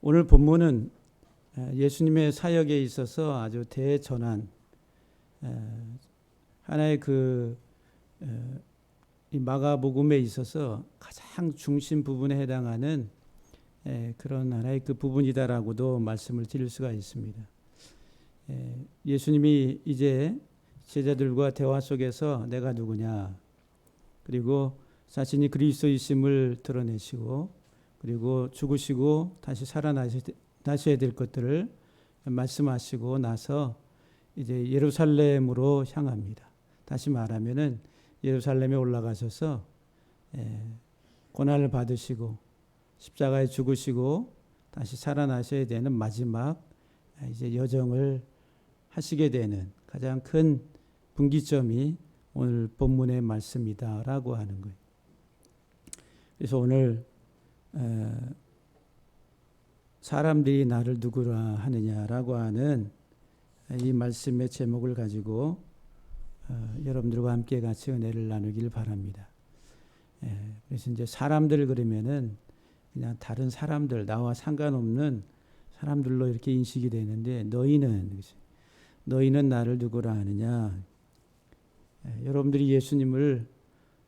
오늘 본문은 예수님의 사역에 있어서 아주 대전환, 하나의 이 마가복음에 있어서 가장 중심 부분에 해당하는 그런 하나의 그 부분이다라고도 말씀을 드릴 수가 있습니다. 예수님이 이제 제자들과 대화 속에서 내가 누구냐, 그리고 자신이 그리스도이심을 드러내시고, 그리고 죽으시고 다시 살아나셔야 될 것들을 말씀하시고 나서 이제 예루살렘으로 향합니다. 다시 말하면은 예루살렘에 올라가셔서 고난을 받으시고 십자가에 죽으시고 다시 살아나셔야 되는 마지막 이제 여정을 하시게 되는 가장 큰 분기점이 오늘 본문의 말씀이다라고 하는 거예요. 그래서 오늘 사람들이 나를 누구라 하느냐라고 하는 이 말씀의 제목을 가지고 여러분들과 함께 같이 은혜를 나누길 바랍니다. 그래서 이제 사람들 그러면은 그냥 다른 사람들, 나와 상관없는 사람들로 이렇게 인식이 되는데, 너희는 나를 누구라 하느냐? 여러분들이 예수님을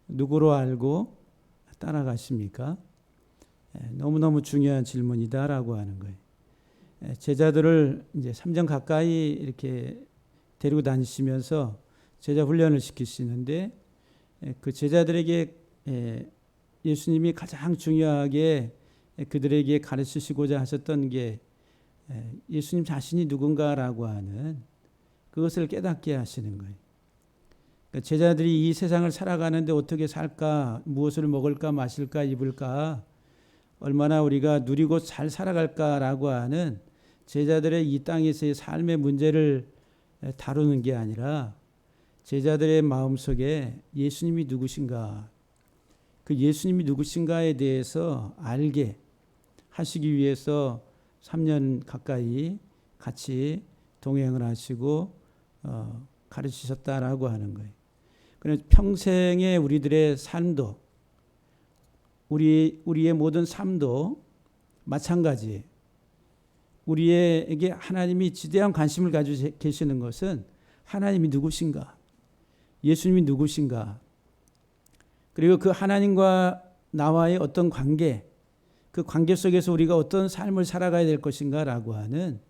누구로 알고 따라가십니까? 너무너무 중요한 질문이다라고 하는 거예요. 제자들을 이제 3년 가까이 이렇게 데리고 다니시면서 제자 훈련을 시키시는데, 그 제자들에게 예수님이 가장 중요하게 그들에게 가르치시고자 하셨던 게 예수님 자신이 누군가라고 하는 그것을 깨닫게 하시는 거예요. 그러니까 제자들이 이 세상을 살아가는데 어떻게 살까, 무엇을 먹을까, 마실까, 입을까, 얼마나 우리가 누리고 잘 살아갈까라고 하는 제자들의 이 땅에서의 삶의 문제를 다루는 게 아니라 제자들의 마음속에 예수님이 누구신가, 그 예수님이 누구신가에 대해서 알게 하시기 위해서 3년 가까이 같이 동행을 하시고 가르치셨다라고 하는 거예요. 그래서 평생의 우리들의 삶도, 우리의 모든 삶도 마찬가지예요. 우리에게 하나님이 지대한 관심을 가지고 계시는 것은 하나님이 누구신가, 예수님이 누구신가, 그리고 그 하나님과 나와의 어떤 관계, 그 관계 속에서 우리가 어떤 삶을 살아가야 될 것인가라고 하는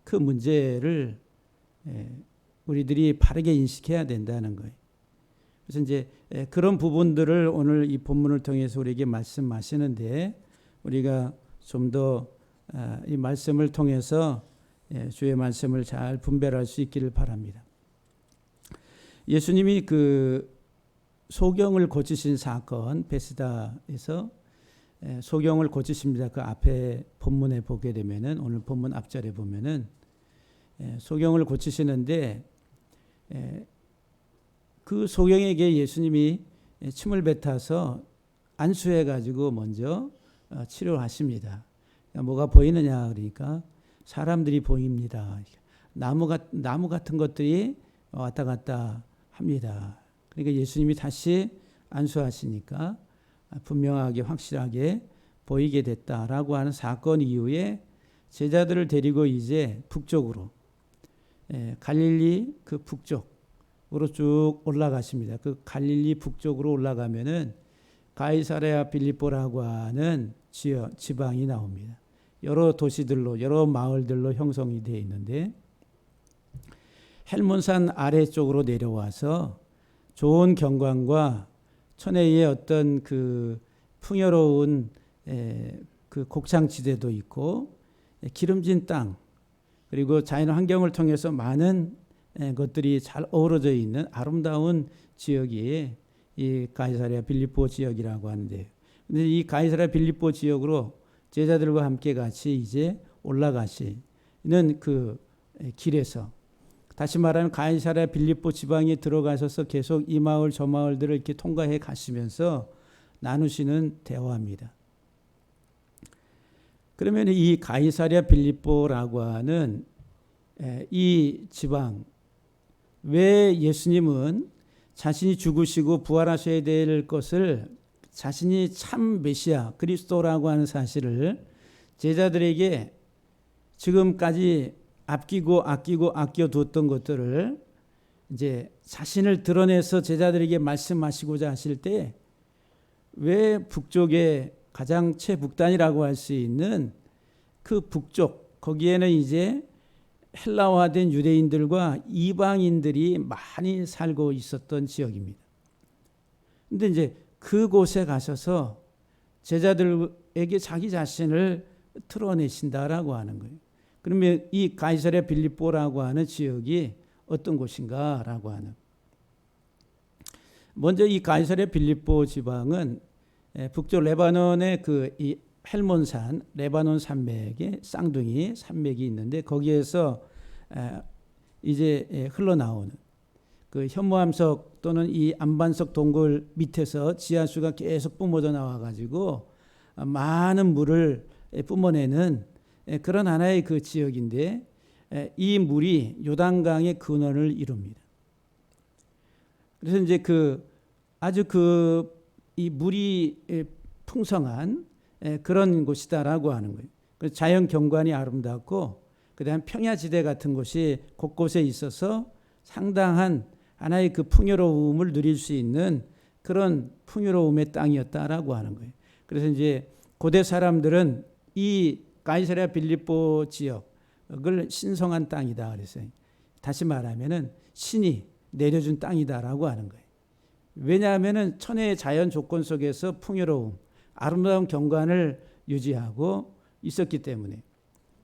그 문제를 우리들이 바르게 인식해야 된다는 거예요. 그래서 이제 그런 부분들을 오늘 이 본문을 통해서 우리에게 말씀하시는데, 우리가 좀 더 이 말씀을 통해서 주의 말씀을 잘 분별할 수 있기를 바랍니다. 예수님이 그 소경을 고치신 사건, 베스다에서 소경을 고치십니다. 그 앞에 본문에 보게 되면은, 오늘 본문 앞절에 보면은 소경을 고치시는데, 그 소경에게 예수님이 침을 뱉어서 안수해 가지고 먼저 치료하십니다. 뭐가 보이느냐 그러니까 사람들이 보입니다. 나무 같은 것들이 왔다 갔다 합니다. 그러니까 예수님이 다시 안수하시니까 분명하게 확실하게 보이게 됐다라고 하는 사건 이후에 제자들을 데리고 이제 북쪽으로, 갈릴리 그 북쪽으로 쭉 올라가십니다. 그 갈릴리 북쪽으로 올라가면은 가이사랴 빌립보라고 하는 지방이 나옵니다. 여러 도시들로, 여러 마을들로 형성이 되어 있는데, 헬몬산 아래쪽으로 내려와서 좋은 경관과 천혜의 어떤 그 풍요로운 그 곡창지대도 있고, 기름진 땅, 그리고 자연 환경을 통해서 많은 것들이 잘 어우러져 있는 아름다운 지역이 이 가이사랴 빌립보 지역이라고 하는데, 근데 이 가이사랴 빌립보 지역으로 제자들과 함께 같이 이제 올라가시는 그 길에서, 다시 말하면 가이사랴 빌립보 지방에 들어가셔서 계속 이 마을 저 마을들을 이렇게 통과해 가시면서 나누시는 대화입니다. 그러면 이 가이사랴 빌립보라고 하는 이 지방, 왜 예수님은 자신이 죽으시고 부활하셔야 될 것을 자신이 참 메시아 그리스도라고 하는 사실을 제자들에게 지금까지 아껴두었던 것들을 이제 자신을 드러내서 제자들에게 말씀하시고자 하실 때 왜 북쪽에 가장 최북단이라고 할 수 있는 그 북쪽, 거기에는 이제 헬라화된 유대인들과 이방인들이 많이 살고 있었던 지역입니다. 근데 이제 그곳에 가셔서 제자들에게 자기 자신을 드러내신다라고 하는 거예요. 그러면 이 가이사랴 빌립보라고 하는 지역이 어떤 곳인가라고 하는. 먼저 이 가이사랴 빌립보 지방은 북쪽 레바논의 이 헬몬산, 레바논 산맥에 쌍둥이 산맥이 있는데 거기에서 이제 흘러나오는 그 현무암석 또는 이 안반석 동굴 밑에서 지하수가 계속 뿜어져 나와 가지고 많은 물을 뿜어내는 그런 하나의 그 지역인데 이 물이 요단강의 근원을 이룹니다. 그래서 이제 아주 이 물이 풍성한 그런 곳이다라고 하는 거예요. 그래서 자연 경관이 아름답고 그다음 평야지대 같은 곳이 곳곳에 있어서 상당한 하나의 그 풍요로움을 누릴 수 있는 그런 풍요로움의 땅이었다라고 하는 거예요. 그래서 이제 고대 사람들은 이 가이사랴 빌립보 지역을 신성한 땅이다 그랬어요. 다시 말하면은 신이 내려준 땅이다라고 하는 거예요. 왜냐하면은 천혜의 자연 조건 속에서 풍요로움, 아름다운 경관을 유지하고 있었기 때문에.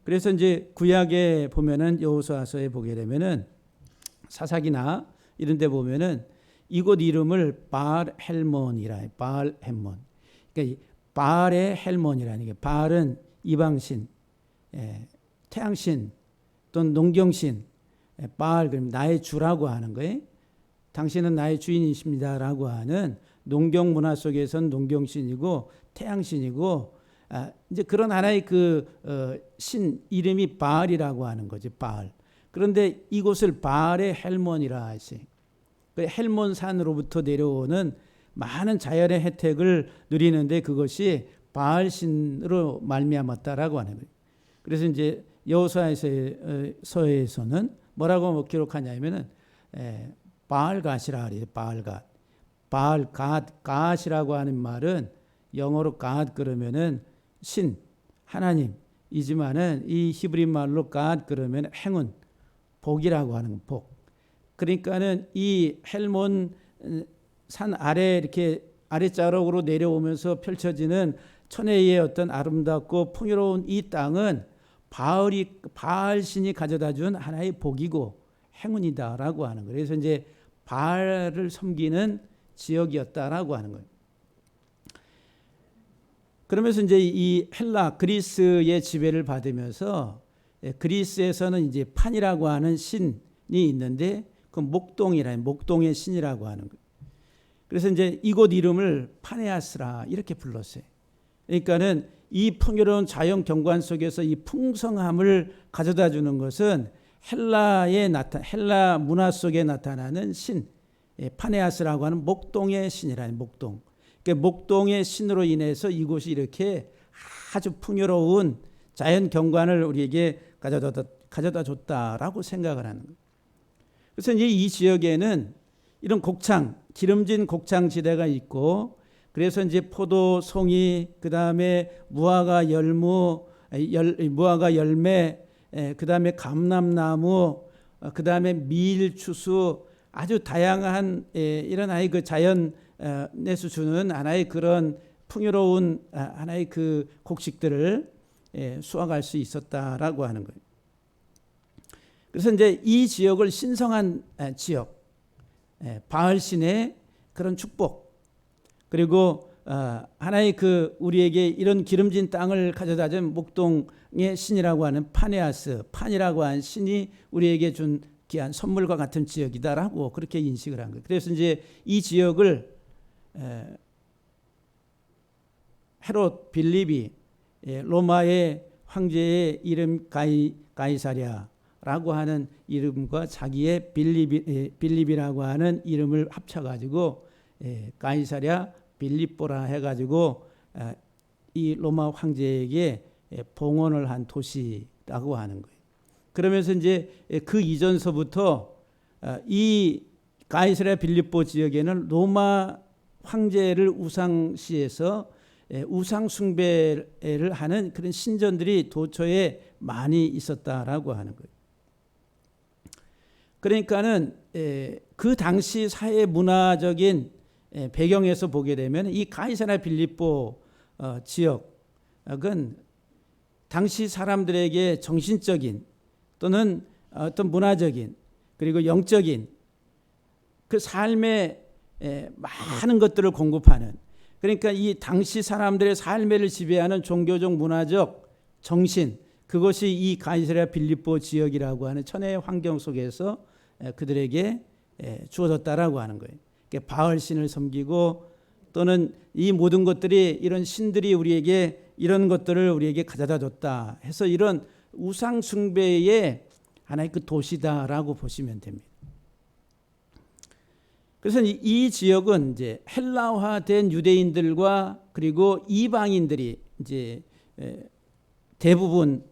그래서 이제 구약에 보면은 여호수아서에 보게 되면은 사사기나 이런 데 보면은 이곳 이름을 바알 헬몬이라 해요. 바알 헬몬. 그러니까 바알의 헬몬이라는 게 바알은 이방신, 태양신 또는 농경신, 바알 그럼 나의 주라고 하는 거예요. 당신은 나의 주인이십니다라고 하는 농경 문화 속에서는 농경신이고 태양신이고 이제 그런 하나의 신 이름이 바알이라고 하는 거지 바알. 그런데 이곳을 바알의 헬몬이라 하시. 그 헬몬 산으로부터 내려오는 많은 자연의 혜택을 누리는데 그것이 바알신으로 말미암았다라고 하는 거예요. 그래서 이제 여호수아서에서는 뭐라고 기록하냐면은 바알갓이라 그래요. 바알갓. 바알갓, 갓이라고 하는 말은 영어로 갓 그러면은 신, 하나님이지만은 이 히브리 말로 갓 그러면 행운, 복이라고 하는 거, 복. 그러니까는 이 헬몬 산 아래 이렇게 아래자락으로 내려오면서 펼쳐지는 천혜의 어떤 아름답고 풍요로운 이 땅은 바알신이 가져다 준 하나의 복이고 행운이다라고 하는 거예요. 그래서 이제 바알을 섬기는 지역이었다라고 하는 거예요. 그러면서 이제 이 그리스의 지배를 받으면서 그리스에서는 이제 판이라고 하는 신이 있는데 그 목동의 신이라고 하는 거예요. 그래서 이제 이곳 이름을 파네아스라 이렇게 불렀어요. 그러니까는 이 풍요로운 자연 경관 속에서 이 풍성함을 가져다 주는 것은 헬라 문화 속에 나타나는 신, 파네아스라고 하는 목동의 신이라는 목동. 그러니까 목동의 신으로 인해서 이곳이 이렇게 아주 풍요로운 자연 경관을 우리에게 가져다 줬다라고 생각을 하는 거예요. 그래서 이제 이 지역에는 이런 기름진 곡창 지대가 있고, 그래서 이제 포도, 송이, 그 다음에 무화과 열매, 그 다음에 감람나무, 그 다음에 밀, 추수, 아주 다양한 이런 하나의 그 자연에서 주는 하나의 그런 풍요로운 하나의 그 곡식들을 수확할 수 있었다라고 하는 거예요. 그래서 이제 이 지역을 신성한 지역, 바알신의 그런 축복, 그리고 하나의 우리에게 이런 기름진 땅을 가져다 준 목동의 신이라고 하는 판이라고 하는 신이 우리에게 준 귀한 선물과 같은 지역이다라고 그렇게 인식을 한 거예요. 그래서 이제 이 지역을 헤롯 빌립이 로마의 황제의 이름 가이사랴라고 하는 이름과 자기의 빌립이라고 하는 이름을 합쳐가지고 가이사랴 빌립보라 해가지고 이 로마 황제에게 봉헌을 한 도시라고 하는 거예요. 그러면서 이제 그 이전서부터 이 가이사랴 빌립보 지역에는 로마 황제를 우상시해서 우상 숭배를 하는 그런 신전들이 도처에 많이 있었다라고 하는 거예요. 그러니까는 그 당시 사회 문화적인 배경에서 보게 되면 이 가이사랴 빌립보 지역은 당시 사람들에게 정신적인 또는 어떤 문화적인 그리고 영적인 그 삶의 많은 것들을 공급하는, 그러니까 이 당시 사람들의 삶을 지배하는 종교적 문화적 정신, 그것이 이 가이사랴 빌립보 지역이라고 하는 천혜의 환경 속에서 그들에게 주어졌다라고 하는 거예요. 그러니까 바알 신을 섬기고 또는 이 모든 것들이 이런 신들이 우리에게 이런 것들을 우리에게 가져다 줬다 해서 이런 우상 숭배의 하나의 그 도시다라고 보시면 됩니다. 그래서 이 지역은 이제 헬라화된 유대인들과 그리고 이방인들이 이제 대부분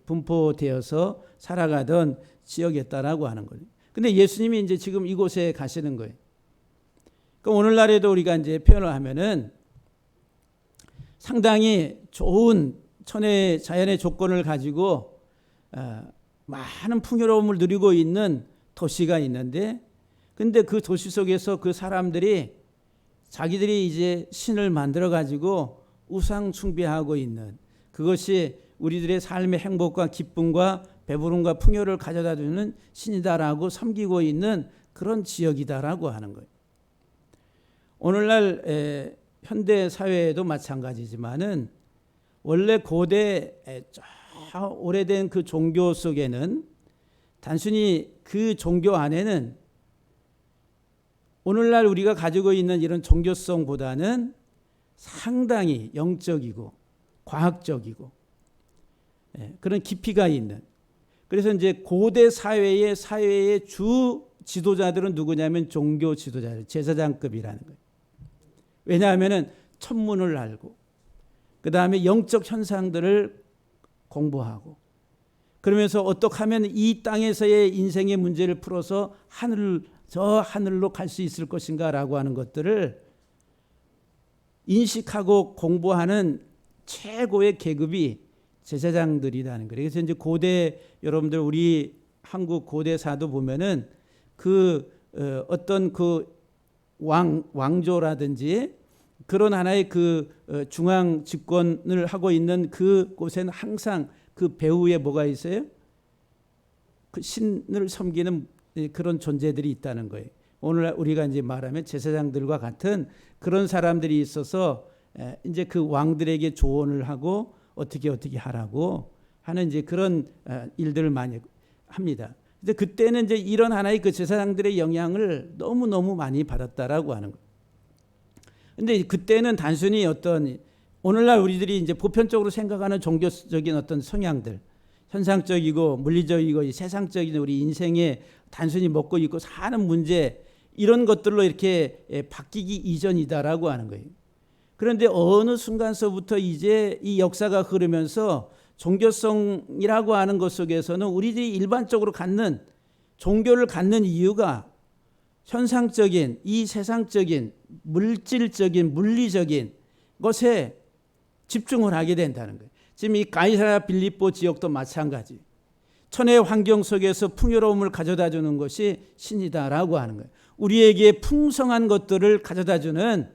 분포되어서 살아가던 지역이었다라고 하는 거예요. 근데 예수님이 이제 지금 이곳에 가시는 거예요. 그러니까 오늘날에도 우리가 이제 표현을 하면은 상당히 좋은 천혜 자연의 조건을 가지고 많은 풍요로움을 누리고 있는 도시가 있는데, 근데 그 도시 속에서 그 사람들이 자기들이 이제 신을 만들어 가지고 우상 숭배하고 있는, 그것이 우리들의 삶의 행복과 기쁨과 배부름과 풍요를 가져다 주는 신이다라고 섬기고 있는 그런 지역이다라고 하는 거예요. 오늘날 현대 사회에도 마찬가지지만은 원래 고대 오래된 그 종교 속에는 단순히 그 종교 안에는 오늘날 우리가 가지고 있는 이런 종교성보다는 상당히 영적이고 과학적이고 그런 깊이가 있는, 그래서 이제 고대 사회의 주 지도자들은 누구냐면 종교 지도자들, 제사장급이라는 거예요. 왜냐하면은 천문을 알고 그 다음에 영적 현상들을 공부하고 그러면서 어떻게 하면 이 땅에서의 인생의 문제를 풀어서 저 하늘로 갈 수 있을 것인가라고 하는 것들을 인식하고 공부하는 최고의 계급이 제사장들이라는 거예요. 그래서 이제 고대 여러분들 우리 한국 고대사도 보면은 그 어떤 그 왕조라든지 그런 하나의 그 중앙 집권을 하고 있는 그 곳에는 항상 그 배후에 뭐가 있어요? 그 신을 섬기는 그런 존재들이 있다는 거예요. 오늘 우리가 이제 말하면 제사장들과 같은 그런 사람들이 있어서 이제 그 왕들에게 조언을 하고 어떻게 하라고 하는 이제 그런 일들을 많이 합니다. 근데 그때는 이제 이런 하나의 그 제사장들의 영향을 너무 많이 받았다라고 하는 거예요. 근데 그때는 단순히 어떤 오늘날 우리들이 이제 보편적으로 생각하는 종교적인 어떤 성향들, 현상적이고 물리적이고 세상적인 우리 인생에 단순히 먹고 입고 사는 문제, 이런 것들로 이렇게 바뀌기 이전이다라고 하는 거예요. 그런데 어느 순간서부터 이제 이 역사가 흐르면서 종교성이라고 하는 것 속에서는 우리들이 일반적으로 갖는 종교를 갖는 이유가 현상적인 이 세상적인 물질적인 물리적인 것에 집중을 하게 된다는 거예요. 지금 이 가이사랴 빌립보 지역도 마찬가지. 천혜의 환경 속에서 풍요로움을 가져다 주는 것이 신이다라고 하는 거예요. 우리에게 풍성한 것들을 가져다 주는,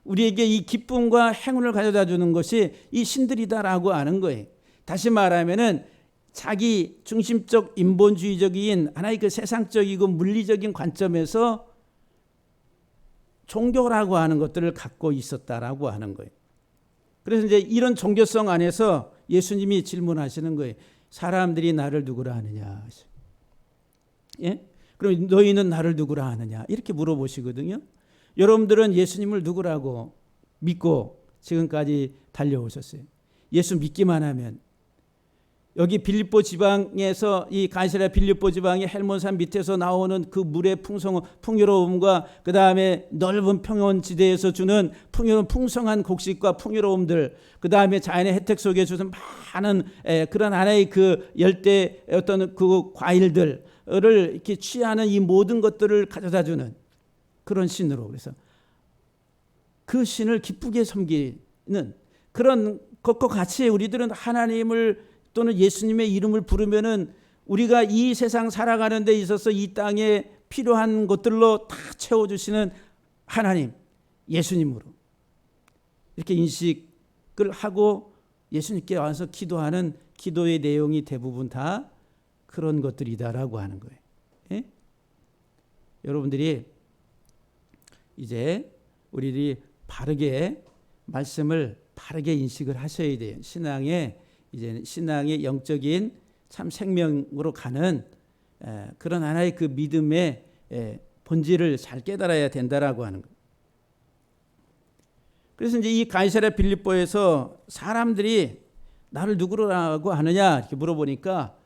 우리에게 이 기쁨과 행운을 가져다 주는 것이 이 신들이다라고 하는 거예요. 다시 말하면은 자기 중심적 인본주의적인 하나의 그 세상적이고 물리적인 관점에서 종교라고 하는 것들을 갖고 있었다라고 하는 거예요. 그래서 이제 이런 종교성 안에서 예수님이 질문하시는 거예요. 사람들이 나를 누구라 하느냐? 예? 그럼 너희는 나를 누구라 하느냐? 이렇게 물어보시거든요. 여러분들은 예수님을 누구라고 믿고 지금까지 달려오셨어요. 예수 믿기만 하면 여기 빌립보 지방에서 이 가이사랴 빌립보 지방의 헬몬산 밑에서 나오는 그 물의 풍요로움과 그 다음에 넓은 평원지대에서 주는 풍성한 곡식과 풍요로움들, 그 다음에 자연의 혜택 속에 주는 많은 그런 하나의 그 열대 어떤 그 과일들을 이렇게 취하는 이 모든 것들을 가져다 주는 그런 신으로, 그래서 그 신을 기쁘게 섬기는 그런 것과 같이 우리들은 하나님을 또는 예수님의 이름을 부르면은 우리가 이 세상 살아가는 데 있어서 이 땅에 필요한 것들로 다 채워주시는 하나님, 예수님으로 이렇게 인식을 하고 예수님께 와서 기도하는 기도의 내용이 대부분 다 그런 것들이다라고 하는 거예요. 예? 여러분들이 이제 우리들이 바르게 말씀을 바르게 인식을 하셔야 돼요. 신앙의 영적인 참 생명으로 가는 그런 하나의 그 믿음의 본질을 잘 깨달아야 된다라고 하는 거예요. 그래서 이제 이 가이사랴 빌립보에서 사람들이 나를 누구라고 하느냐 이렇게 물어보니까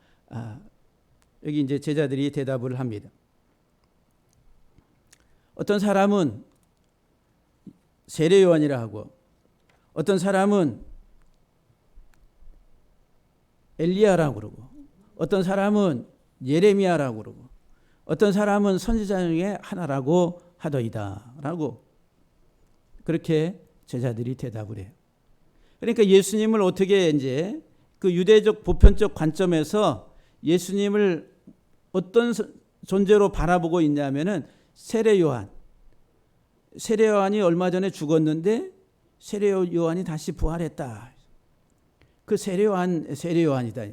여기 이제 제자들이 대답을 합니다. 어떤 사람은 세례 요한이라 하고, 어떤 사람은 엘리야라고 그러고, 어떤 사람은 예레미야라고 그러고, 어떤 사람은 선지자 중에 하나라고 하더이다 라고 그렇게 제자들이 대답을 해요. 그러니까 예수님을 어떻게 이제 그 유대적 보편적 관점에서 예수님을 어떤 존재로 바라보고 있냐면은 세례 요한이 얼마 전에 죽었는데 세례 요한이 다시 부활했다. 그 세례 요한이다.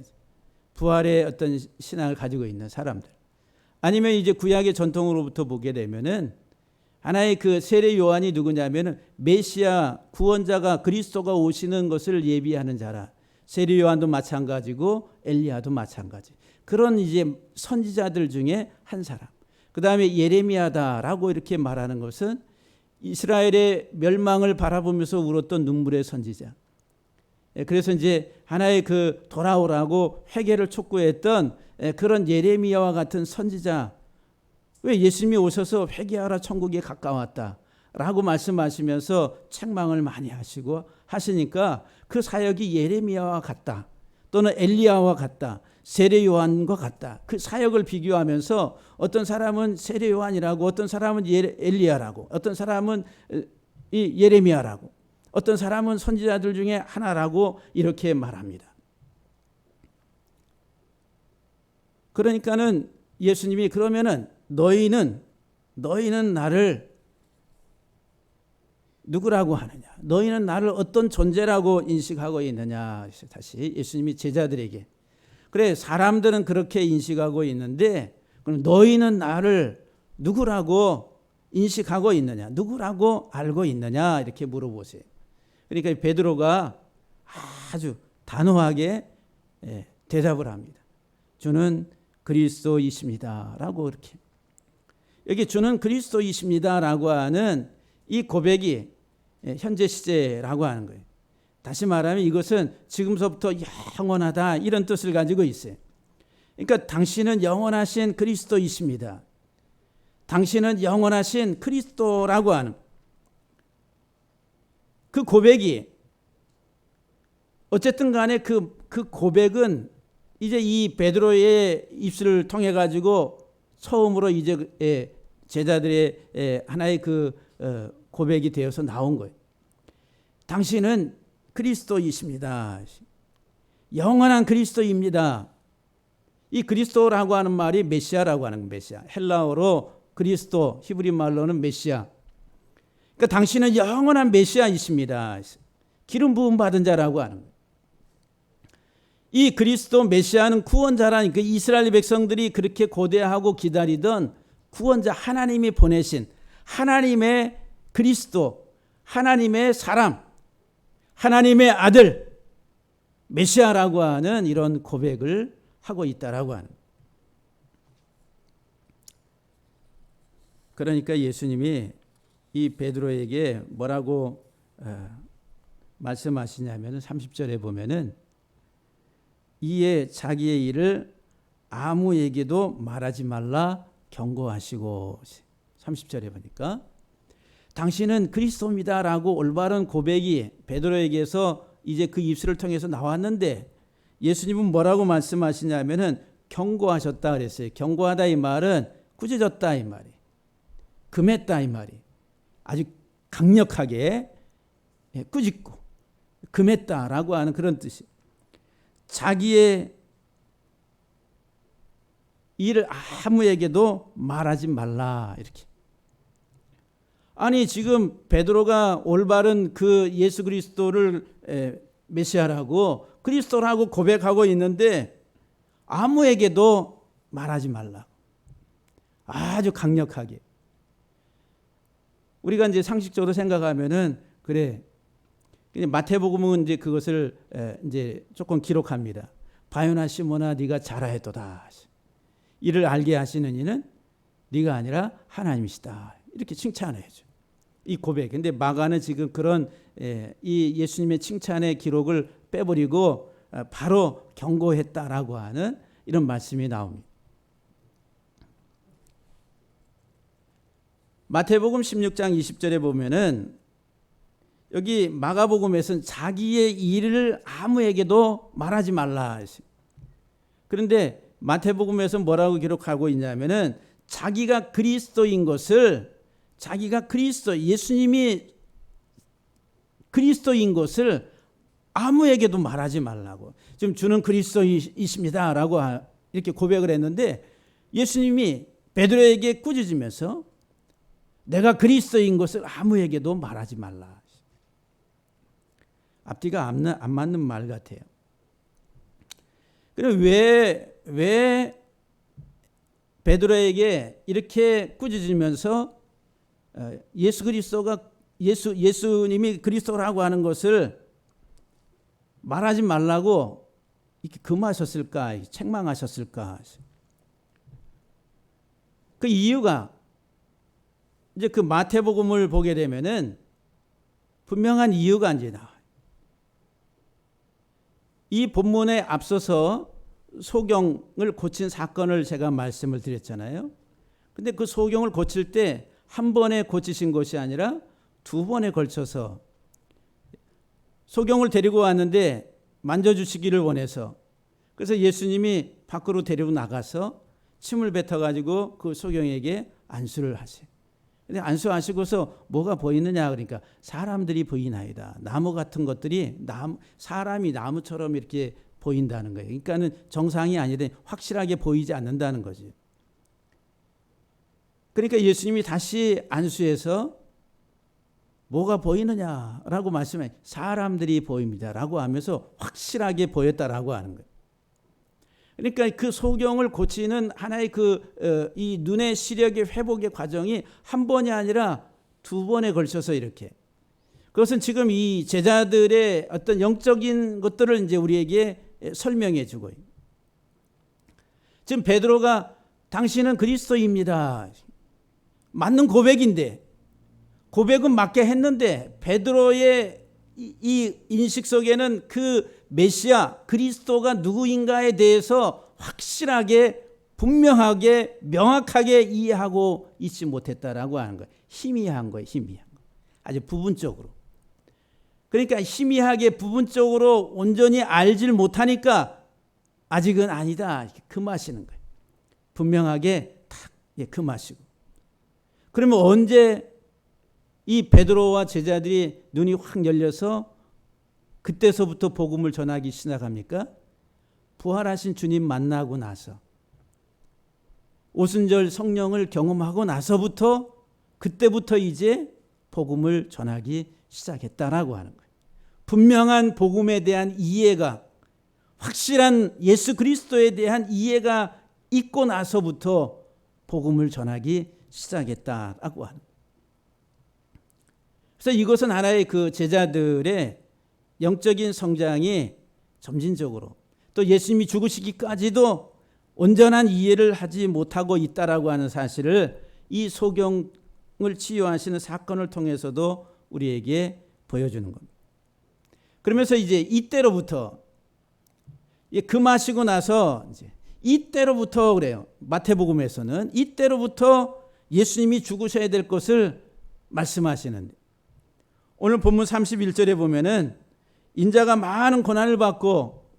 부활의 어떤 신앙을 가지고 있는 사람들. 아니면 이제 구약의 전통으로부터 보게 되면은 하나의 그 세례 요한이 누구냐면은 메시아 구원자가 그리스도가 오시는 것을 예비하는 자라. 세례 요한도 마찬가지고 엘리야도 마찬가지. 그런 이제 선지자들 중에 한 사람. 그 다음에 예레미야다라고 이렇게 말하는 것은 이스라엘의 멸망을 바라보면서 울었던 눈물의 선지자. 그래서 이제 하나의 그 돌아오라고 회개를 촉구했던 그런 예레미야와 같은 선지자, 왜 예수님이 오셔서 회개하라 천국에 가까웠다라고 말씀하시면서 책망을 많이 하시니까 그 사역이 예레미야와 같다, 또는 엘리야와 같다, 세례 요한과 같다. 그 사역을 비교하면서 어떤 사람은 세례 요한이라고, 어떤 사람은 엘리야라고, 어떤 사람은 예레미야라고, 어떤 사람은 선지자들 중에 하나라고 이렇게 말합니다. 그러니까는 예수님이 그러면은 너희는 나를 누구라고 하느냐? 너희는 나를 어떤 존재라고 인식하고 있느냐? 다시 예수님이 제자들에게, 그래 사람들은 그렇게 인식하고 있는데 그럼 너희는 나를 누구라고 인식하고 있느냐? 누구라고 알고 있느냐? 이렇게 물어보세요. 그러니까 베드로가 아주 단호하게 대답을 합니다. 주는 그리스도이십니다라고 이렇게. 여기 주는 그리스도이십니다라고 하는 이 고백이 현재 시제라고 하는 거예요. 다시 말하면 이것은 지금서부터 영원하다 이런 뜻을 가지고 있어요. 그러니까 당신은 영원하신 그리스도이십니다. 당신은 영원하신 그리스도라고 하는 그 고백이, 어쨌든 간에 그 고백은 이제 이 베드로의 입술을 통해 가지고 처음으로 이제 제자들의 하나의 그 고백이 되어서 나온 거예요. 당신은 그리스도이십니다. 영원한 그리스도입니다. 이 그리스도라고 하는 말이 메시아라고 하는 메시아. 헬라어로 그리스도, 히브리 말로는 메시아. 그러니까 당신은 영원한 메시아이십니다. 기름 부음 받은 자라고 하는 거예요. 이 그리스도 메시아는 구원자라니까, 이스라엘 백성들이 그렇게 고대하고 기다리던 구원자, 하나님이 보내신 하나님의 그리스도, 하나님의 사람, 하나님의 아들 메시아라고 하는 이런 고백을 하고 있다라고 하는. 그러니까 예수님이 이 베드로에게 뭐라고 말씀하시냐면 30절에 보면은 이에 자기의 일을 아무에게도 말하지 말라 경고하시고 30절에 보니까 당신은 그리스도입니다라고 올바른 고백이 베드로에게서 이제 그 입술을 통해서 나왔는데 예수님은 뭐라고 말씀하시냐면은 경고하셨다 그랬어요. 경고하다 이 말은 꾸짖었다 이 말이, 금했다 이 말이, 아주 강력하게 꾸짖고 금했다라고 하는 그런 뜻이. 자기의 일을 아무에게도 말하지 말라 이렇게. 아니 지금 베드로가 올바른 그 예수 그리스도를 메시아라고 그리스도라고 고백하고 있는데 아무에게도 말하지 말라. 아주 강력하게. 우리가 이제 상식적으로 생각하면은 그래. 마태복음은 이제 그것을 이제 조금 기록합니다. 바요나 시몬아 네가 잘하였도다. 이를 알게 하시는 이는 네가 아니라 하나님이시다. 이렇게 칭찬해야죠. 이 고백. 근데 마가는 지금 그런 이 예수님의 칭찬의 기록을 빼버리고 바로 경고했다라고 하는 이런 말씀이 나옵니다. 마태복음 16장 20절에 보면은 여기 마가복음에서는 자기의 일을 아무에게도 말하지 말라. 그런데 마태복음에서 뭐라고 기록하고 있냐면은 자기가 그리스도인 것을, 자기가 그리스도, 예수님이 그리스도인 것을 아무에게도 말하지 말라고. 지금 주는 그리스도이십니다라고 이렇게 고백을 했는데 예수님이 베드로에게 꾸짖으면서 내가 그리스도인 것을 아무에게도 말하지 말라. 앞뒤가 안 맞는 말 같아요. 그럼 왜 베드로에게 이렇게 꾸짖으면서 예수 그리스도가 예수님이 그리스도라고 하는 것을 말하지 말라고 이렇게 금하셨을까, 책망하셨을까? 그 이유가 이제 그 마태복음을 보게 되면은 분명한 이유가 이제 나와요. 이 본문에 앞서서 소경을 고친 사건을 제가 말씀을 드렸잖아요. 근데 그 소경을 고칠 때 한 번에 고치신 것이 아니라 두 번에 걸쳐서 소경을 데리고 왔는데 만져주시기를 원해서, 그래서 예수님이 밖으로 데리고 나가서 침을 뱉어가지고 그 소경에게 안수를 하세요. 근데 안수하시고서 뭐가 보이느냐 그러니까 사람들이 보이나이다. 나무 같은 것들이 사람이 나무처럼 이렇게 보인다는 거예요. 그러니까는 정상이 아니라 확실하게 보이지 않는다는 거지. 그러니까 예수님이 다시 안수해서 뭐가 보이느냐라고 말씀해, 사람들이 보입니다라고 하면서 확실하게 보였다라고 하는 거예요. 그러니까 그 소경을 고치는 하나의 이 눈의 시력의 회복의 과정이 한 번이 아니라 두 번에 걸쳐서 이렇게. 그것은 지금 이 제자들의 어떤 영적인 것들을 이제 우리에게 설명해 주고 있는. 지금 베드로가 당신은 그리스도입니다. 맞는 고백인데, 고백은 맞게 했는데 베드로의 이 인식 속에는 그 메시아 그리스도가 누구인가에 대해서 확실하게 분명하게 명확하게 이해하고 있지 못했다라고 하는 거예요. 희미한 거예요. 희미한 거. 아주 부분적으로. 그러니까 희미하게 부분적으로 온전히 알질 못하니까 아직은 아니다. 금하시는 거예요. 분명하게 탁 금하시고. 그러면 언제 이 베드로와 제자들이 눈이 확 열려서 그때서부터 복음을 전하기 시작합니까? 부활하신 주님 만나고 나서, 오순절 성령을 경험하고 나서부터, 그때부터 이제 복음을 전하기 시작했다라고 하는 거예요. 분명한 복음에 대한 이해가, 확실한 예수 그리스도에 대한 이해가 있고 나서부터 복음을 전하기 시작했다라고 하는 거예요. 그래서 이것은 하나의 그 제자들의 영적인 성장이 점진적으로, 또 예수님이 죽으시기까지도 온전한 이해를 하지 못하고 있다라고 하는 사실을 이 소경을 치유하시는 사건을 통해서도 우리에게 보여주는 겁니다. 그러면서 이제 이때로부터 금하시고 나서 이제 이때로부터 그래요. 마태복음에서는 이때로부터 예수님이 죽으셔야 될 것을 말씀하시는데, 오늘 본문 31절에 보면은 인자가 많은 고난을 받고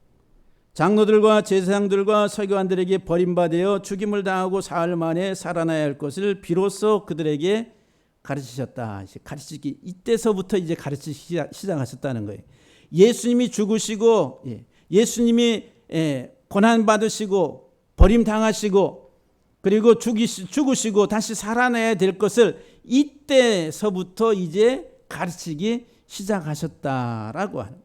장로들과 제사장들과 서기관들에게 버림받아 죽임을 당하고 사흘 만에 살아나야 할 것을 비로소 그들에게 가르치셨다. 가르치기 이때서부터 이제 가르치기 시작하셨다는 거예요. 예수님이 죽으시고, 예수님이 고난 받으시고 버림 당하시고 그리고 죽으시고 다시 살아나야 될 것을 이때서부터 이제 가르치기 시작하셨다라고 하는 거예요.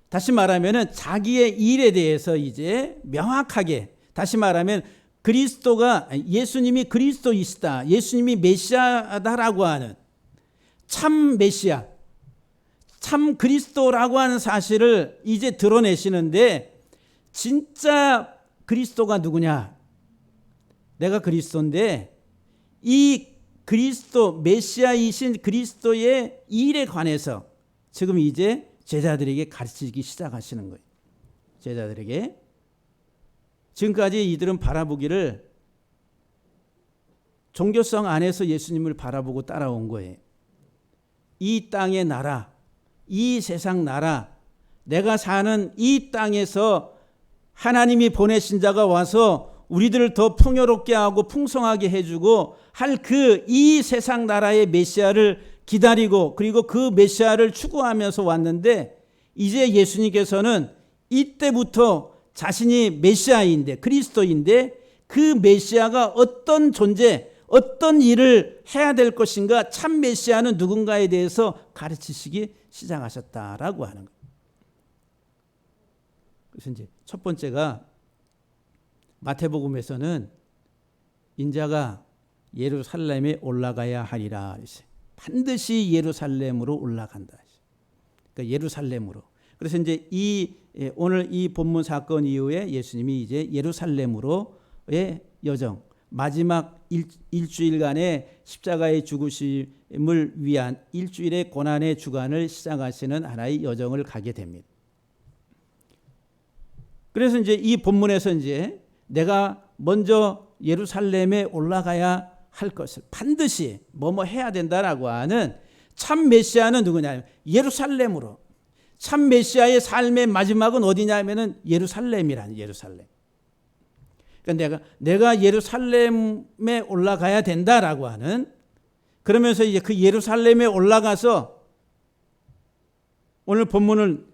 다시 말하면은 자기의 일에 대해서 이제 명확하게, 다시 말하면 예수님이 그리스도이시다, 예수님이 메시아다라고 하는 참 메시아, 참 그리스도라고 하는 사실을 이제 드러내시는데, 진짜 그리스도가 누구냐? 내가 그리스도인데 이 그리스도, 메시아이신 그리스도의 일에 관해서 지금 이제 제자들에게 가르치기 시작하시는 거예요. 제자들에게. 지금까지 이들은 바라보기를 종교성 안에서 예수님을 바라보고 따라온 거예요. 이 땅의 나라, 이 세상 나라, 내가 사는 이 땅에서 하나님이 보내신 자가 와서 우리들을 더 풍요롭게 하고 풍성하게 해주고 할 이 세상 나라의 메시아를 기다리고, 그리고 그 메시아를 추구하면서 왔는데, 이제 예수님께서는 이때부터 자신이 메시아인데, 그리스도인데 그 메시아가 어떤 존재, 어떤 일을 해야 될 것인가, 참 메시아는 누군가에 대해서 가르치시기 시작하셨다라고 하는 거예요. 그래서 이제 첫 번째가 마태복음에서는 인자가 예루살렘에 올라가야 하리라. 반드시 예루살렘으로 올라간다. 그러니까 예루살렘으로. 그래서 이제 오늘 이 본문 사건 이후에 예수님이 이제 예루살렘으로의 여정, 마지막 일주일간의 십자가의 죽으심을 위한 일주일의 고난의 주간을 시작하시는 하나의 여정을 가게 됩니다. 그래서 이제 이 본문에서 이제 내가 먼저 예루살렘에 올라가야 할 것을 반드시 뭐뭐 해야 된다라고 하는 참 메시아는 누구냐? 예루살렘으로. 참 메시아의 삶의 마지막은 어디냐면은 예루살렘이라는, 예루살렘. 그러니까 내가 예루살렘에 올라가야 된다라고 하는, 그러면서 이제 그 예루살렘에 올라가서 오늘 본문은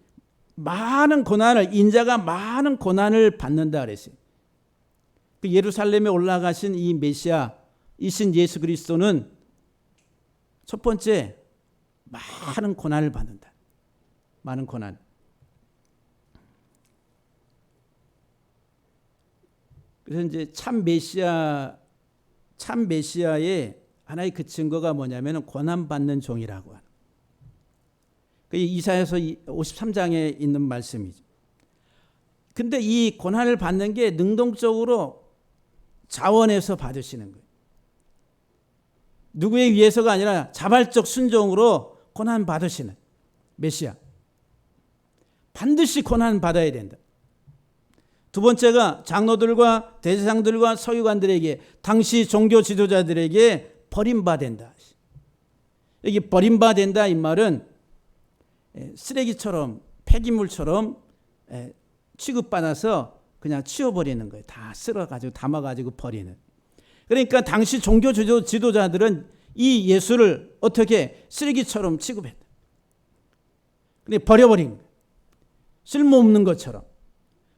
많은 고난을, 인자가 많은 고난을 받는다 그랬어요. 그 예루살렘에 올라가신 이 메시아이신 예수 그리스도는 첫 번째 많은 고난을 받는다. 많은 고난. 그래서 이제 참 메시아의 하나의 그 증거가 뭐냐면 고난 받는 종이라고 하는. 그 이사야서 53장에 있는 말씀이죠. 근데 이 고난을 받는 게 능동적으로 자원해서 받으시는 거예요. 누구에 의해서가 아니라 자발적 순종으로 고난 받으시는 메시아. 반드시 고난 받아야 된다. 두 번째가 장로들과 대제사장들과 서기관들에게, 당시 종교 지도자들에게 버림받는다. 여기 버림받는다 이 말은 쓰레기처럼, 폐기물처럼 취급받아서 그냥 치워버리는 거예요. 다 쓸어가지고 담아가지고 버리는. 그러니까 당시 종교 지도자들은 이 예수를 어떻게 쓰레기처럼 취급했다. 근데 버려버린 거예요. 쓸모없는 것처럼.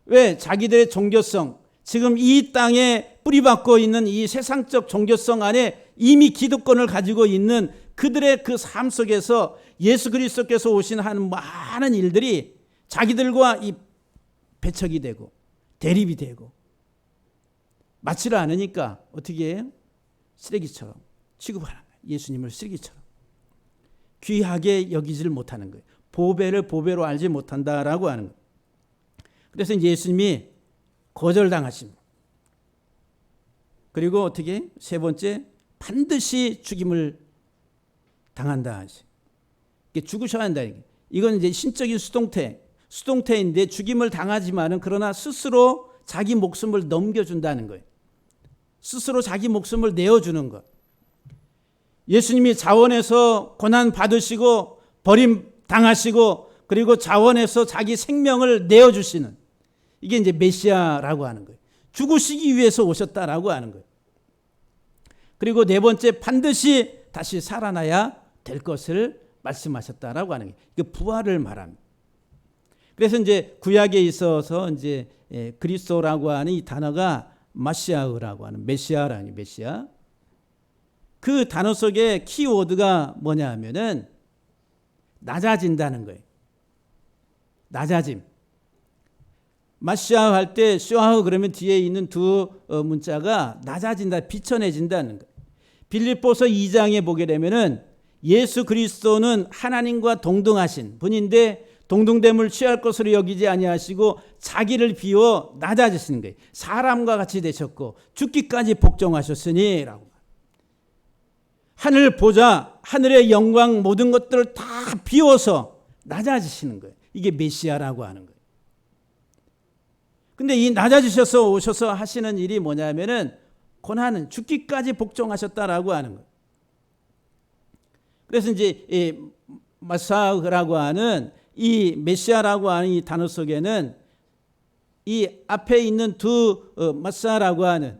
왜? 자기들의 종교성, 지금 이 땅에 뿌리박고 있는 이 세상적 종교성 안에 이미 기득권을 가지고 있는 그들의 그 삶 속에서 예수 그리스도께서 오신 하는 많은 일들이 자기들과 이 배척이 되고 대립이 되고 맞지를 않으니까 어떻게 해요? 쓰레기처럼 취급하는 거예요. 예수님을 쓰레기처럼 귀하게 여기지를 못하는 거예요. 보배를 보배로 알지 못한다라고 하는 거예요. 그래서 예수님이 거절당하십니다. 그리고 어떻게? 세 번째, 반드시 죽임을 당한다. 죽으셔야 한다. 이건 이제 신적인 수동태, 수동태인데 죽임을 당하지만은 그러나 스스로 자기 목숨을 넘겨준다는 거예요. 스스로 자기 목숨을 내어주는 것. 예수님이 자원에서 고난 받으시고 버림 당하시고 그리고 자원에서 자기 생명을 내어주시는, 이게 이제 메시아라고 하는 거예요. 죽으시기 위해서 오셨다라고 하는 거예요. 그리고 네 번째, 반드시 다시 살아나야 될 것을 말씀하셨다라고 하는 거예요. 이게 부활을 말합니다. 그래서 이제 구약에 있어서 이제 그리스도라고 하는 이 단어가 마시아흐라고 하는, 메시아라는, 메시아. 그 단어 속에 키워드가 뭐냐 하면은 낮아진다는 거예요. 낮아짐. 마시아흐 할 때 쇼아흐 그러면 뒤에 있는 두 문자가 낮아진다, 비천해진다는 거예요. 빌립보서 2장에 보게 되면은 예수 그리스도는 하나님과 동등하신 분인데 동등됨을 취할 것으로 여기지 아니하시고 자기를 비워 낮아지시는 거예요. 사람과 같이 되셨고 죽기까지 복종하셨으니 라고. 하늘 보좌, 하늘의 영광 모든 것들을 다 비워서 낮아지시는 거예요. 이게 메시아라고 하는 거예요. 근데 이 낮아지셔서 오셔서 하시는 일이 뭐냐면은 고난은 죽기까지 복종하셨다라고 하는 거예요. 그래서 이제 이 마사흐라고 하는 이 메시아라고 하는 이 단어 속에는 이 앞에 있는 두 마사라고 하는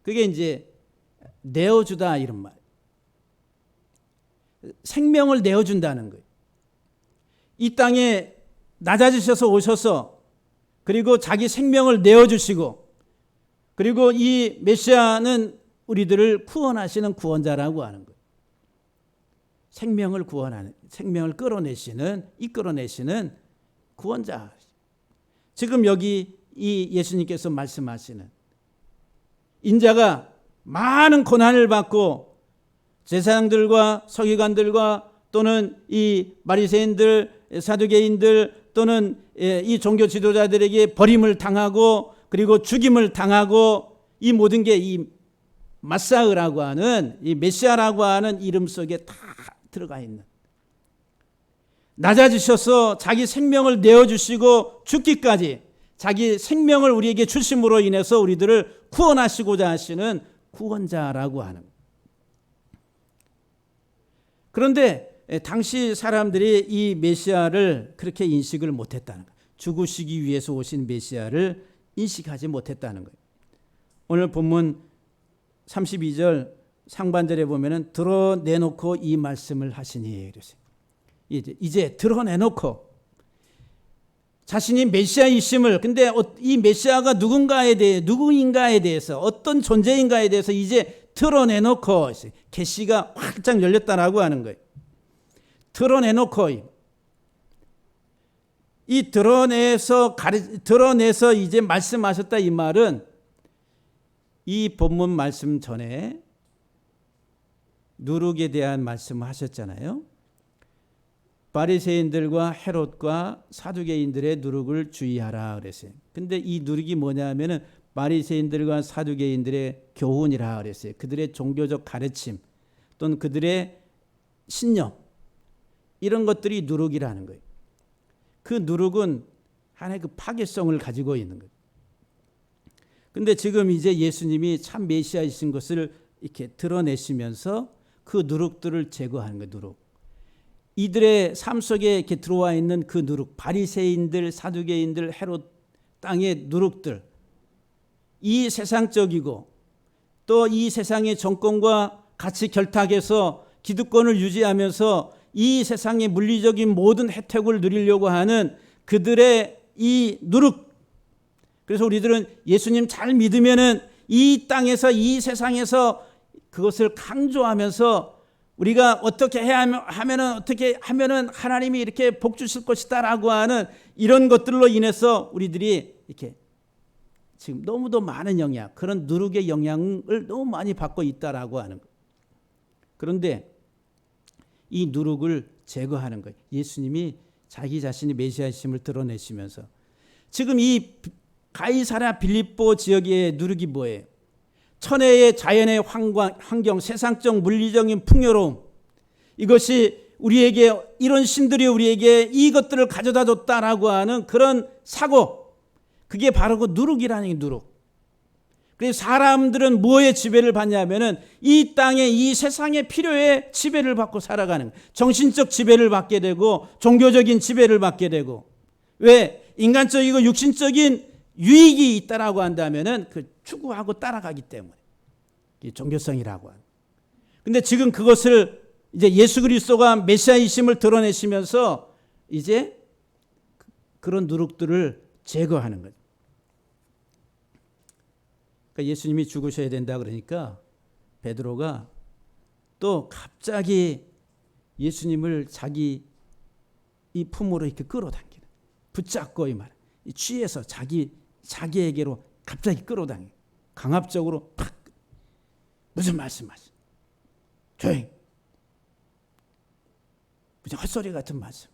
그게 이제 내어주다 이런 말. 생명을 내어준다는 거예요. 이 땅에 낮아지셔서 오셔서 그리고 자기 생명을 내어주시고 그리고 이 메시아는 우리들을 구원하시는 구원자라고 하는 거예요. 생명을 구원하는, 생명을 끌어내시는, 이끌어내시는 구원자. 지금 여기 이 예수님께서 말씀하시는 인자가 많은 고난을 받고 제사장들과 서기관들과 또는 이 바리새인들, 사두개인들 또는 이 종교 지도자들에게 버림을 당하고 그리고 죽임을 당하고 이 모든 게 이 마사흐라고 하는 이 메시아라고 하는 이름 속에 다 들어가 있는, 낮아지셔서 자기 생명을 내어주시고 죽기까지 자기 생명을 우리에게 주심으로 인해서 우리들을 구원하시고자 하시는 구원자라고 하는 거예요. 그런데 당시 사람들이 이 메시아를 그렇게 인식을 못했다는 거예요. 죽으시기 위해서 오신 메시아를 인식하지 못했다는 거예요. 오늘 본문 32절 상반절에 보면은 드러내놓고 이 말씀을 하시니 그랬어요. 이제 드러내놓고 자신이 메시아이심을, 근데 이 메시아가 누구인가에 대해서 어떤 존재인가에 대해서 이제 드러내놓고 계시가 활짝 열렸다라고 하는 거예요. 드러내놓고 이 드러내서 이제 말씀하셨다 이 말은 이 본문 말씀 전에 누룩에 대한 말씀을 하셨잖아요. 바리새인들과 헤롯과 사두개인들의 누룩을 주의하라 그랬어요. 근데 이 누룩이 뭐냐면은 바리새인들과 사두개인들의 교훈이라 그랬어요. 그들의 종교적 가르침 또는 그들의 신념 이런 것들이 누룩이라는 거예요. 그 누룩은 하나의 그 파괴성을 가지고 있는 거예요. 근데 지금 이제 예수님이 참 메시아이신 것을 이렇게 드러내시면서 그 누룩들을 제거하는 거예요. 누룩. 이들의 삶 속에 이렇게 들어와 있는 그 누룩, 바리새인들, 사두개인들, 헤롯 땅의 누룩들, 이 세상적이고 또 이 세상의 정권과 같이 결탁해서 기득권을 유지하면서 이 세상의 물리적인 모든 혜택을 누리려고 하는 그들의 이 누룩. 그래서 우리들은 예수님 잘 믿으면은 이 땅에서 이 세상에서 그것을 강조하면서 우리가 어떻게 하면은 하나님이 이렇게 복 주실 것이다라고 하는 이런 것들로 인해서 우리들이 이렇게 지금 너무도 많은 영향, 그런 누룩의 영향을 너무 많이 받고 있다라고 하는 것. 그런데 이 누룩을 제거하는 거예요. 예수님이 자기 자신이 메시아이심을 드러내시면서 지금 이 가이사랴 빌립보 지역의 누룩이 뭐예요? 천혜의 자연의 환경, 세상적 물리적인 풍요로움, 이것이 우리에게 이런 신들이 우리에게 이것들을 가져다 줬다라고 하는 그런 사고, 그게 바로 그 누룩이라는 게 누룩. 그래서 사람들은 뭐에 지배를 받냐면은 이 땅에 이 세상의 필요에 지배를 받고 살아가는, 정신적 지배를 받게 되고 종교적인 지배를 받게 되고, 왜 인간적이고 육신적인 유익이 있다라고 한다면은 그 추구하고 따라가기 때문에 이 종교성이라고 하는. 근데 지금 그것을 이제 예수 그리스도가 메시아이심을 드러내시면서 이제 그런 누룩들을 제거하는 거죠. 그러니까 예수님이 죽으셔야 된다 그러니까 베드로가 또 갑자기 예수님을 자기 이 품으로 이렇게 끌어당기는, 붙잡고 이 말, 취해서 자기에게로 갑자기 끌어당기는, 강압적으로 팍, 무슨 말씀하시? 조용. 무슨 헛소리 같은 말씀,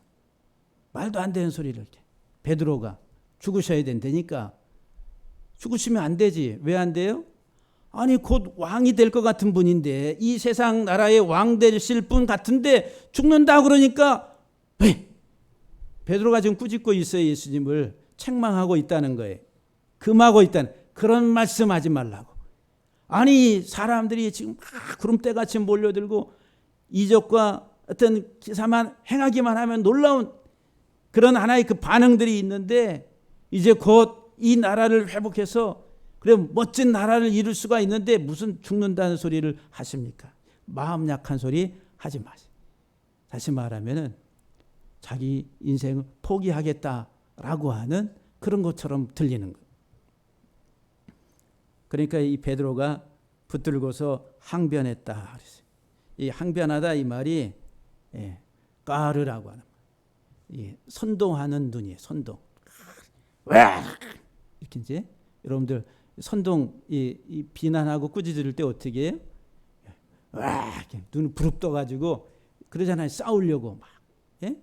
말도 안 되는 소리를 이렇게. 베드로가 죽으셔야 된다니까. 죽으시면 안 되지. 왜 안 돼요? 아니 곧 왕이 될 것 같은 분인데, 이 세상 나라의 왕 되실 분 같은데 죽는다 그러니까 왜? 베드로가 지금 꾸짖고 있어요. 예수님을 책망하고 있다는 거예요. 금하고 있다는, 그런 말씀하지 말라고. 아니 사람들이 지금 막 구름대같이 몰려들고 이적과 어떤 기사만 행하기만 하면 놀라운 그런 하나의 그 반응들이 있는데, 이제 곧 이 나라를 회복해서 그래 멋진 나라를 이룰 수가 있는데 무슨 죽는다는 소리를 하십니까? 마음 약한 소리 하지 마세요. 다시 말하면은 자기 인생을 포기하겠다라고 하는 그런 것처럼 들리는 거예요. 그러니까 이 베드로가 붙들고서 항변했다 그랬어요. 이 항변하다 이 말이 까르라고 하는 거예요. 선동하는 눈이에요. 선동. 이렇게 이제 여러분들 선동 이 비난하고 꾸짖을 때 어떻게 해요? 와, 눈을 부릅떠 가지고 그러잖아요. 싸우려고 막. 예?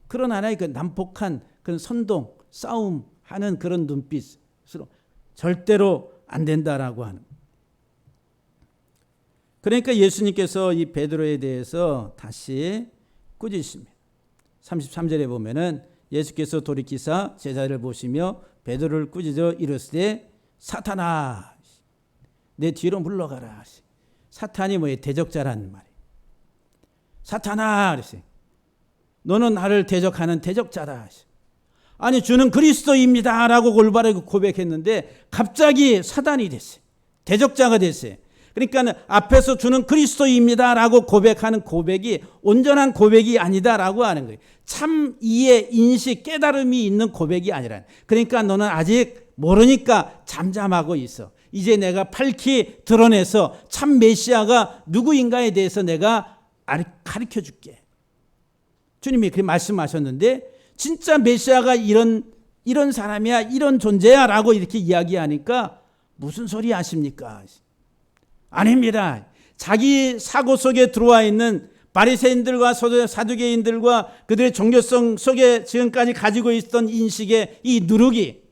그런 하나의 그 난폭한 그런 선동, 싸움하는 그런 눈빛으로 절대로 안 된다라고 하는. 그러니까 예수님께서 이 베드로에 대해서 다시 꾸짖습니다. 33절에 보면은 예수께서 돌이키사 제자를 보시며 베드로를 꾸짖어 이르시되 사탄아 내 뒤로 물러가라. 사탄이 뭐예요? 대적자라는 말이에요. 사탄아 그랬어요. 너는 나를 대적하는 대적자다. 아니 주는 그리스도입니다 라고 올바르게 고백했는데 갑자기 사단이 됐어요. 대적자가 됐어요. 그러니까 앞에서 주는 그리스도입니다 라고 고백하는 고백이 온전한 고백이 아니다라고 하는 거예요. 참 이해, 인식, 깨달음이 있는 고백이 아니라. 그러니까 너는 아직 모르니까 잠잠하고 있어. 이제 내가 밝히 드러내서 참 메시아가 누구인가에 대해서 내가 가르쳐 줄게. 주님이 그렇게 말씀하셨는데 진짜 메시아가 이런 사람이야, 이런 존재야 라고 이렇게 이야기하니까 무슨 소리 하십니까? 아닙니다. 자기 사고 속에 들어와 있는 바리새인들과 사두개인들과 그들의 종교성 속에 지금까지 가지고 있던 인식의 이 누룩이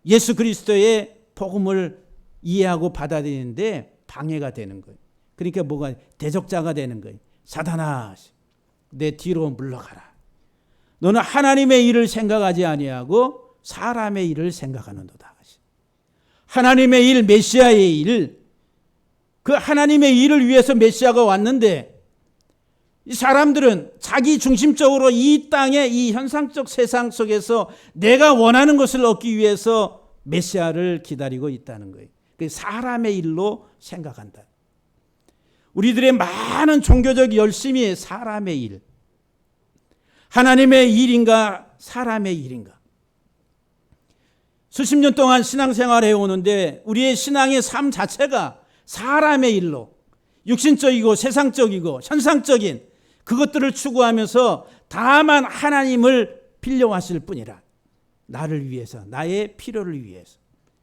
예수 그리스도의 복음을 이해하고 받아들이는데 방해가 되는 거예요. 그러니까 뭐가 대적자가 되는 거예요. 사탄아 내 뒤로 물러가라. 너는 하나님의 일을 생각하지 아니하고 사람의 일을 생각하는도다. 하나님의 일, 메시아의 일, 그 하나님의 일을 위해서 메시아가 왔는데 이 사람들은 자기 중심적으로 이 땅의 이 현상적 세상 속에서 내가 원하는 것을 얻기 위해서 메시아를 기다리고 있다는 거예요. 사람의 일로 생각한다. 우리들의 많은 종교적 열심이 사람의 일, 하나님의 일인가 사람의 일인가. 수십 년 동안 신앙생활을 해오는데 우리의 신앙의 삶 자체가 사람의 일로 육신적이고 세상적이고 현상적인 그것들을 추구하면서 다만 하나님을 필요하실 뿐이라 나를 위해서 나의 필요를 위해서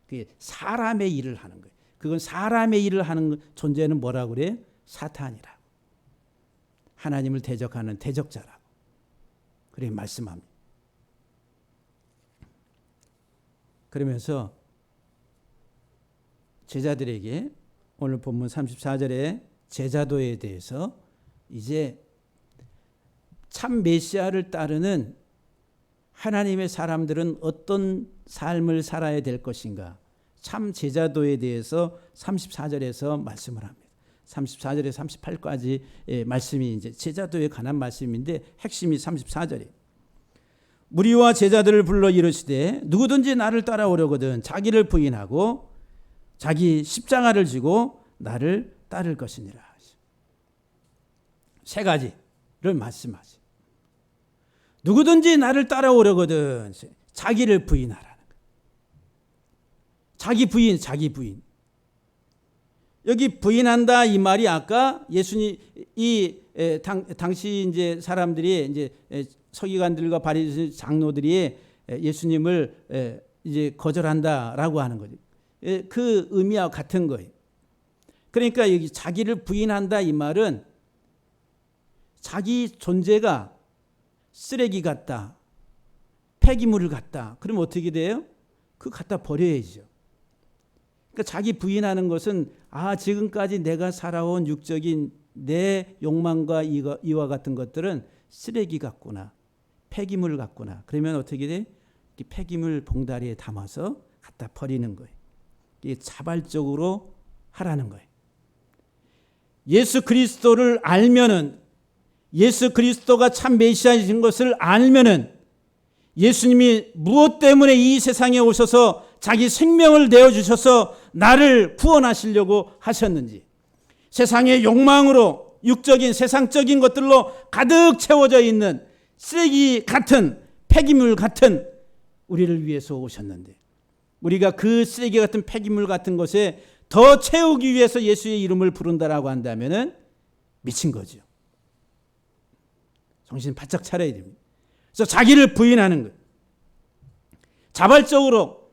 그게 사람의 일을 하는 거예요. 그건 사람의 일을 하는 존재는 뭐라고 그래요? 사탄이라고. 하나님을 대적하는 대적자라고 그렇게 말씀합니다. 그러면서 제자들에게 오늘 본문 34절에 제자도에 대해서 이제 참 메시아를 따르는 하나님의 사람들은 어떤 삶을 살아야 될 것인가, 참 제자도에 대해서 34절에서 말씀을 합니다. 34절에서 38까지 말씀이 이제 제자도에 관한 말씀인데 핵심이 34절이에요. 무리와 제자들을 불러 이르시되 누구든지 나를 따라오려거든 자기를 부인하고 자기 십자가를 지고 나를 따를 것이니라. 세 가지를 말씀하세요. 누구든지 나를 따라오려거든 자기를 부인하라는 거예요. 자기 부인. 여기 부인한다 이 말이 아까 예수님 당시 이제 사람들이 이제 서기관들과 바리새인 장로들이 예수님을 이제 거절한다라고 하는 거죠. 그 의미와 같은 거예요. 그러니까 여기 자기를 부인한다 이 말은 자기 존재가 쓰레기 같다, 폐기물 같다. 그럼 어떻게 돼요? 그거 갖다 버려야죠. 그러니까 자기 부인하는 것은 지금까지 내가 살아온 육적인 내 욕망과 이와 같은 것들은 쓰레기 같구나, 폐기물 같구나. 그러면 어떻게 돼? 이 폐기물 봉다리에 담아서 갖다 버리는 거예요. 이게 자발적으로 하라는 거예요. 예수 그리스도를 알면은, 예수 그리스도가 참 메시아이신 것을 알면은, 예수님이 무엇 때문에 이 세상에 오셔서 자기 생명을 내어주셔서 나를 구원하시려고 하셨는지, 세상의 욕망으로 육적인 세상적인 것들로 가득 채워져 있는 쓰레기 같은 폐기물 같은 우리를 위해서 오셨는데, 우리가 그 쓰레기 같은 폐기물 같은 것에 더 채우기 위해서 예수의 이름을 부른다라고 한다면은 미친 거죠. 정신 바짝 차려야 됩니다. 그래서 자기를 부인하는 거예요. 자발적으로.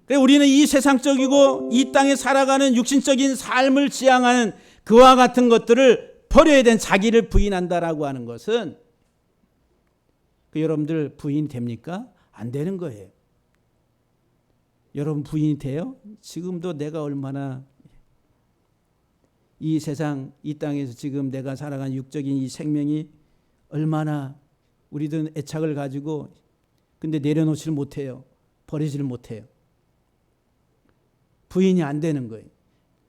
우리는 이 세상적이고 이 땅에 살아가는 육신적인 삶을 지향하는 그와 같은 것들을 버려야 된 자기를 부인한다라고 하는 것은 여러분들 부인 됩니까? 안 되는 거예요. 여러분 부인이 돼요? 지금도 내가 얼마나 이 세상 이 땅에서 지금 내가 살아가는 육적인 이 생명이 얼마나 우리들은 애착을 가지고 근데 내려놓지를 못해요. 버리지를 못해요. 부인이 안 되는 거예요.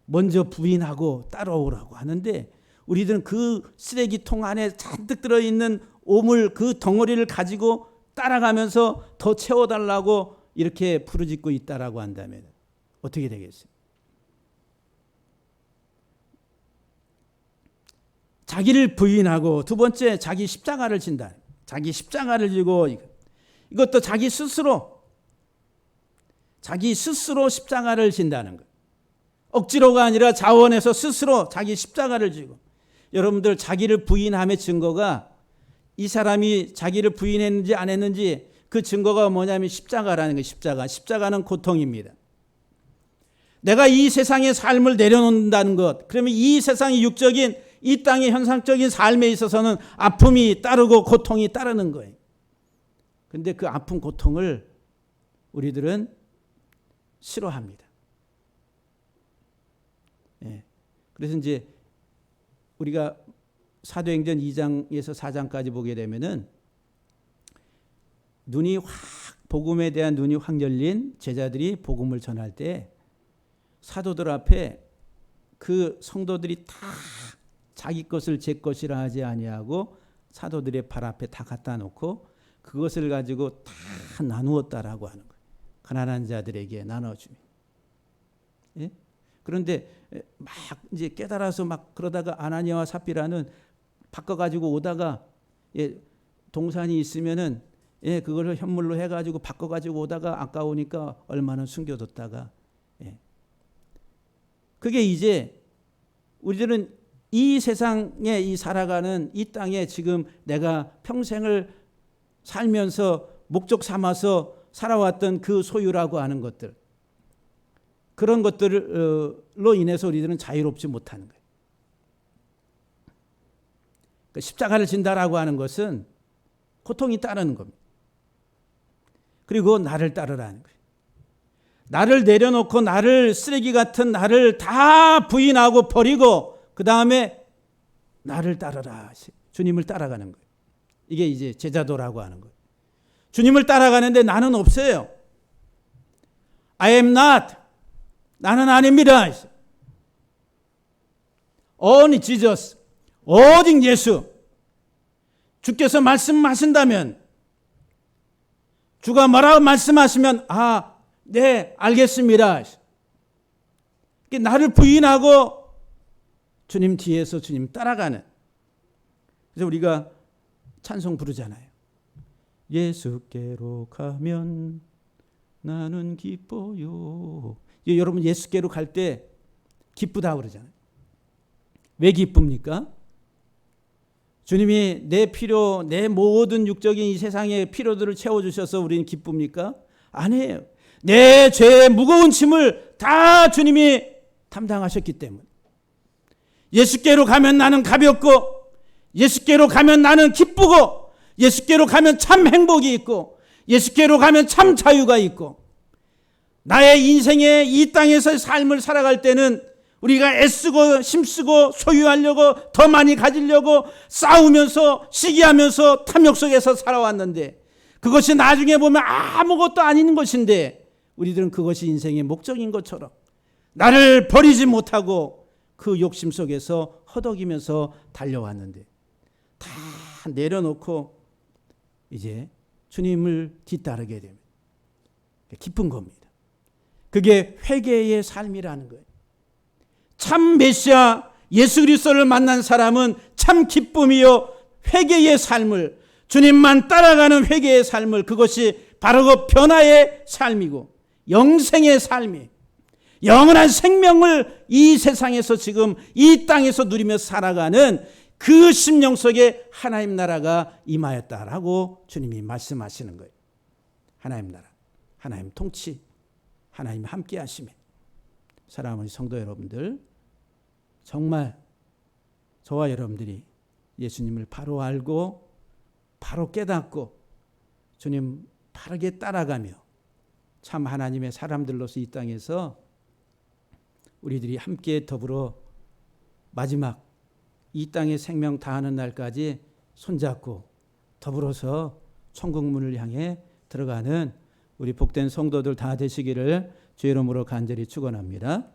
먼저 부인하고 따라오라고 하는데 우리들은 그 쓰레기통 안에 잔뜩 들어있는 오물 그 덩어리를 가지고 따라가면서 더 채워달라고 이렇게 부르짖고 있다라고 한다면 어떻게 되겠어요? 자기를 부인하고 두 번째 자기 십자가를 진다. 자기 십자가를 지고 이것도 자기 스스로 십자가를 진다는 것. 억지로가 아니라 자원해서 스스로 자기 십자가를 지고. 여러분들 자기를 부인함의 증거가 이 사람이 자기를 부인했는지 안 했는지 그 증거가 뭐냐면 십자가라는 거예요. 십자가는 고통입니다. 내가 이 세상의 삶을 내려놓는다는 것. 그러면 이 세상의 육적인 이 땅의 현상적인 삶에 있어서는 아픔이 따르고 고통이 따르는 거예요. 그런데 그 아픔 고통을 우리들은 싫어합니다. 예. 그래서 이제 우리가 사도행전 2장에서 4장까지 보게 되면은 복음에 대한 눈이 확 열린 제자들이 복음을 전할 때 사도들 앞에 그 성도들이 다 자기 것을 제 것이라 하지 아니하고 사도들의 발 앞에 다 갖다 놓고 그것을 가지고 다 나누었다라고 하는 거예요. 가난한 자들에게 나눠주며. 예? 그런데 막 이제 깨달아서 막 그러다가 아나니아와 삽비라는 바꿔가지고 오다가 동산이 있으면은 그걸 현물로 해가지고 바꿔가지고 오다가 아까우니까 얼마나 숨겨뒀다가 그게 이제 우리들은 이 세상에 이 살아가는 이 땅에 지금 내가 평생을 살면서 목적 삼아서 살아왔던 그 소유라고 하는 것들 그런 것들로 인해서 우리들은 자유롭지 못하는 거예요. 그러니까 십자가를 진다라고 하는 것은 고통이 따르는 겁니다. 그리고 나를 따르라는 거예요. 나를 내려놓고 나를 쓰레기 같은 나를 다 부인하고 버리고 그 다음에 나를 따르라. 주님을 따라가는 거예요. 이게 이제 제자도라고 하는 거예요. 주님을 따라가는데 나는 없어요. I am not. 나는 아닙니다. Only Jesus. 오직 예수. 주께서 말씀하신다면, 주가 뭐라고 말씀하시면 네, 알겠습니다. 나를 부인하고 주님 뒤에서 주님 따라가는. 그래서 우리가 찬송 부르잖아요. 예수께로 가면 나는 기뻐요. 여러분 예수께로 갈 때 기쁘다 그러잖아요. 왜 기쁩니까? 주님이 내 필요, 내 모든 육적인 이 세상의 필요들을 채워주셔서 우리는 기쁩니까? 아니에요. 내 죄의 무거운 짐을 다 주님이 담당하셨기 때문에. 예수께로 가면 나는 가볍고, 예수께로 가면 나는 기쁘고, 예수께로 가면 참 행복이 있고, 예수께로 가면 참 자유가 있고, 나의 인생의 이 땅에서의 삶을 살아갈 때는 우리가 애쓰고 힘쓰고 소유하려고 더 많이 가지려고 싸우면서 시기하면서 탐욕 속에서 살아왔는데, 그것이 나중에 보면 아무것도 아닌 것인데 우리들은 그것이 인생의 목적인 것처럼 나를 버리지 못하고 그 욕심 속에서 허덕이면서 달려왔는데, 다 내려놓고 이제 주님을 뒤따르게 되면 기쁜 겁니다. 그게 회개의 삶이라는 거예요. 참 메시아 예수 그리스도를 만난 사람은 참 기쁨이요 회개의 삶을, 주님만 따라가는 회개의 삶을, 그것이 바로 그 변화의 삶이고 영생의 삶이, 영원한 생명을 이 세상에서 지금 이 땅에서 누리며 살아가는 그 심령 속에 하나님 나라가 임하였다라고 주님이 말씀하시는 거예요. 하나님 나라, 하나님 통치, 하나님 함께 하심에. 사랑하는 성도 여러분들, 정말 저와 여러분들이 예수님을 바로 알고 바로 깨닫고 주님 바르게 따라가며 참 하나님의 사람들로서 이 땅에서 우리들이 함께 더불어 마지막 이 땅의 생명 다하는 날까지 손잡고 더불어서 천국문을 향해 들어가는 우리 복된 성도들 다 되시기를 주의 이름으로 간절히 축원합니다.